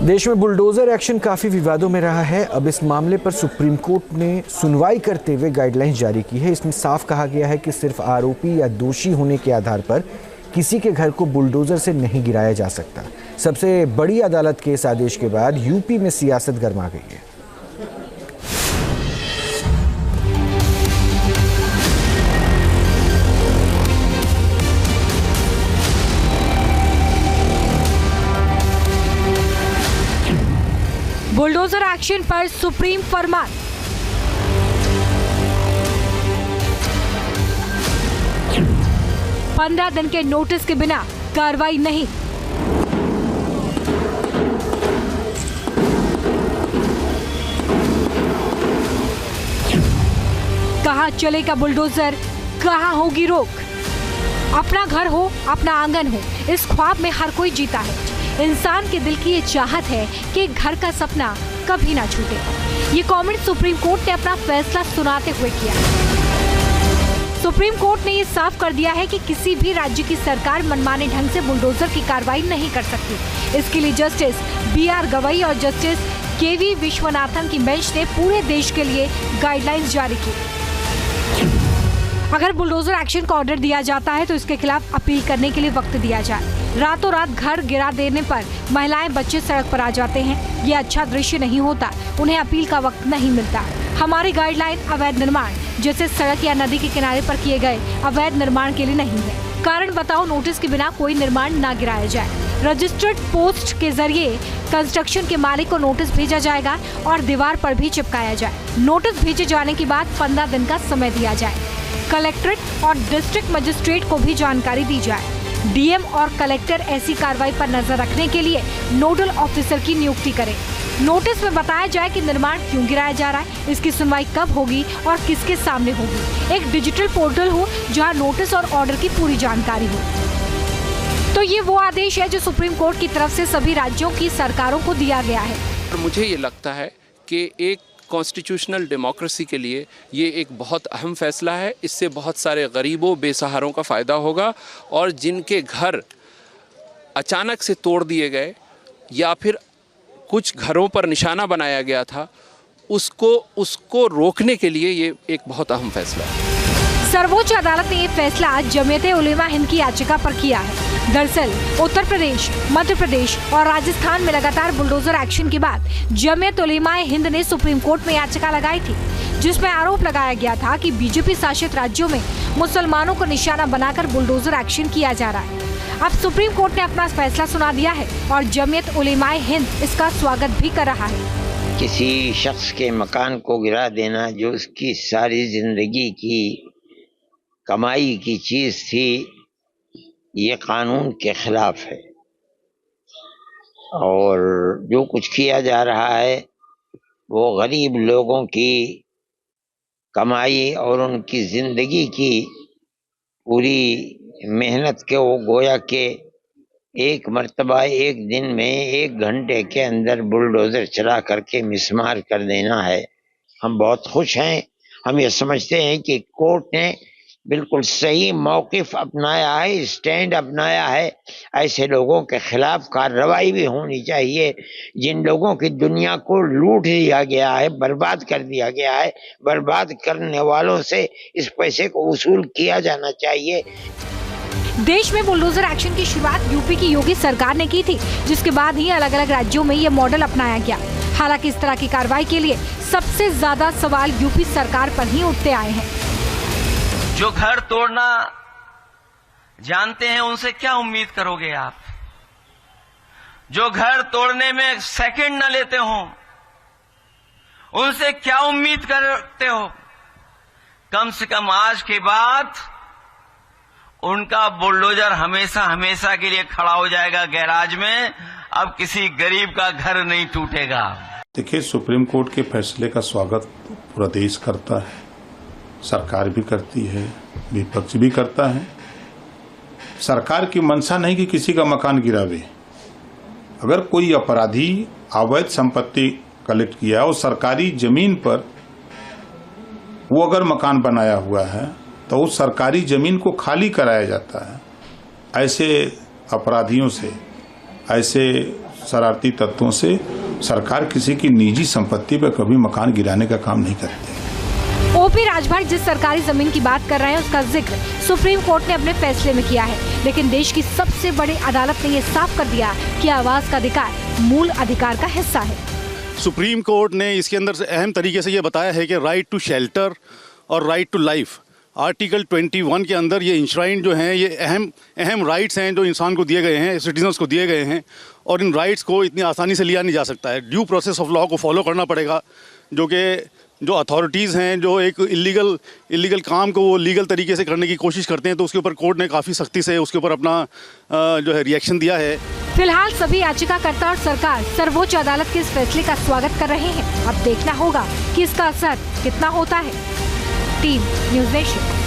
देश में bulldozer action काफी विवादों में रहा है। अब इस मामले पर सुप्रीम कोर्ट ने सुनवाई करते हुए गाइडलाइंस जारी की है। इसमें साफ कहा गया है कि सिर्फ आरोपी या दोषी होने के आधार पर किसी के घर को बुलडोजर से नहीं गिराया जा सकता। सबसे बड़ी अदालत के इस आदेश के बाद यूपी में सियासत गर्मा गई है। बुलडोजर एक्शन पर सुप्रीम फरमान। पंद्रह दिन के नोटिस के बिना कार्रवाई नहीं। कहां चलेगा बुलडोजर, कहां होगी रोक। अपना घर हो, अपना आंगन हो, इस ख्वाब में हर कोई जीता है। इंसान के दिल की ये चाहत है कि घर का सपना कभी ना छूटे। ये कमेंट सुप्रीम कोर्ट ने अपना फैसला सुनाते हुए किया। सुप्रीम कोर्ट ने ये साफ कर दिया है कि किसी भी राज्य की सरकार मनमाने ढंग से बुलडोजर की कार्रवाई नहीं कर सकती। इसके लिए जस्टिस BR गवई और जस्टिस KV विश्वनाथन की बेंच ने पूरे देश के लिए गाइडलाइंस जारी की। अगर बुलडोजर एक्शन का ऑर्डर दिया जाता है तो इसके खिलाफ अपील करने के लिए वक्त दिया जाए। रातों रात घर गिरा देने पर महिलाएं बच्चे सड़क पर आ जाते हैं। ये अच्छा दृश्य नहीं होता, उन्हें अपील का वक्त नहीं मिलता। हमारी गाइडलाइन अवैध निर्माण जैसे सड़क या नदी के किनारे पर किए गए अवैध निर्माण के लिए नहीं है। कारण बताओ नोटिस के बिना कोई निर्माण न गिराया जाए। रजिस्टर्ड पोस्ट के जरिए कंस्ट्रक्शन के मालिक को नोटिस भेजा जाएगा और दीवार पर भी चिपकाया जाए। नोटिस भेजे जाने के बाद 15 दिन का समय दिया जाए। कलेक्ट्रेट और डिस्ट्रिक्ट मजिस्ट्रेट को भी जानकारी दी जाए। DM और कलेक्टर ऐसी कार्रवाई पर नजर रखने के लिए नोडल ऑफिसर की नियुक्ति करें। नोटिस में बताया जाए कि निर्माण क्यों गिराया जा रहा है, इसकी सुनवाई कब होगी और किसके सामने होगी। एक डिजिटल पोर्टल हो जहां नोटिस और ऑर्डर की पूरी जानकारी हो। तो ये वो आदेश है जो सुप्रीम कोर्ट की तरफ से सभी राज्यों की सरकारों को दिया गया है। मुझे ये लगता है कि एक कॉन्स्टिट्यूशनल डेमोक्रेसी के लिए ये एक बहुत अहम फैसला है। इससे बहुत सारे गरीबों बेसहारों का फ़ायदा होगा और जिनके घर अचानक से तोड़ दिए गए या फिर कुछ घरों पर निशाना बनाया गया था उसको रोकने के लिए ये एक बहुत अहम फैसला है। सर्वोच्च अदालत ने ये फैसला आज जमीयत उलेमा हिंद की याचिका पर किया है। दरअसल उत्तर प्रदेश, मध्य प्रदेश और राजस्थान में लगातार बुलडोजर एक्शन के बाद जमीयत उलेमा हिंद ने सुप्रीम कोर्ट में याचिका लगाई थी, जिसमें आरोप लगाया गया था कि बीजेपी शासित राज्यों में मुसलमानों को निशाना बनाकर बुलडोजर एक्शन किया जा रहा है। अब सुप्रीम कोर्ट ने अपना फैसला सुना दिया है और जमीयत उलेमा हिंद इसका स्वागत भी कर रहा है। किसी शख्स के मकान को गिरा देना जो उसकी सारी जिंदगी की कमाई की चीज थी, ये कानून के खिलाफ है। और जो कुछ किया जा रहा है वो गरीब लोगों की कमाई और उनकी जिंदगी की पूरी मेहनत के वो गोया के एक मर्तबा एक दिन में 1 घंटे के अंदर बुलडोजर चला करके मिसमार कर देना है। हम बहुत खुश हैं। हम ये समझते हैं कि कोर्ट ने बिल्कुल सही मौक़िफ़ अपनाया है, स्टैंड अपनाया है। ऐसे लोगों के खिलाफ कार्रवाई भी होनी चाहिए। जिन लोगों की दुनिया को लूट लिया गया है, बर्बाद कर दिया गया है, बर्बाद करने वालों से इस पैसे को वसूल किया जाना चाहिए। देश में बुलडोजर एक्शन की शुरुआत यूपी की योगी सरकार ने की थी, जिसके बाद ही अलग अलग राज्यों में ये मॉडल अपनाया गया। हालांकि इस तरह की कार्रवाई के लिए सबसे ज्यादा सवाल यूपी सरकार पर ही उठते आए हैं। जो घर तोड़ना जानते हैं उनसे क्या उम्मीद करोगे आप? जो घर तोड़ने में सेकंड न लेते हो उनसे क्या उम्मीद करते हो? कम से कम आज के बाद उनका बुलडोजर हमेशा हमेशा के लिए खड़ा हो जाएगा गैराज में। अब किसी गरीब का घर नहीं टूटेगा। देखिए, सुप्रीम कोर्ट के फैसले का स्वागत पूरा देश करता है, सरकार भी करती है, विपक्ष भी करता है। सरकार की मंशा नहीं कि किसी का मकान गिरावे। अगर कोई अपराधी अवैध संपत्ति कलेक्ट किया और सरकारी जमीन पर वो अगर मकान बनाया हुआ है तो उस सरकारी जमीन को खाली कराया जाता है। ऐसे अपराधियों से, ऐसे शरारती तत्वों से सरकार किसी की निजी संपत्ति पर कभी मकान गिराने का काम नहीं करती। ओपी राजभर जिस सरकारी जमीन की बात कर रहे हैं उसका जिक्र सुप्रीम कोर्ट ने अपने फैसले में किया है, लेकिन देश की सबसे बड़ी अदालत ने ये साफ कर दिया कि आवास का अधिकार मूल अधिकार का हिस्सा है। सुप्रीम कोर्ट ने इसके अंदर अहम तरीके से ये बताया है कि राइट टू शेल्टर और राइट टू लाइफ, आर्टिकल 21 के अंदर ये इंश्राइंड जो हैं ये अहम राइट्स हैं जो इंसान को दिए गए हैं, सिटीजन्स को दिए गए हैं, और इन राइट्स को इतनी आसानी से लिया नहीं जा सकता है। ड्यू प्रोसेस ऑफ लॉ को फॉलो करना पड़ेगा, जो अथॉरिटीज़ हैं जो एक इलीगल काम को वो लीगल तरीके से करने की कोशिश करते हैं, तो उसके ऊपर कोर्ट ने काफ़ी सख्ती से उसके ऊपर अपना जो है रिएक्शन दिया है। फिलहाल सभी याचिकाकर्ता और सरकार सर्वोच्च अदालत के इस फैसले का स्वागत कर रहे हैं। अब देखना होगा कि इसका असर कितना होता है। Team news nation.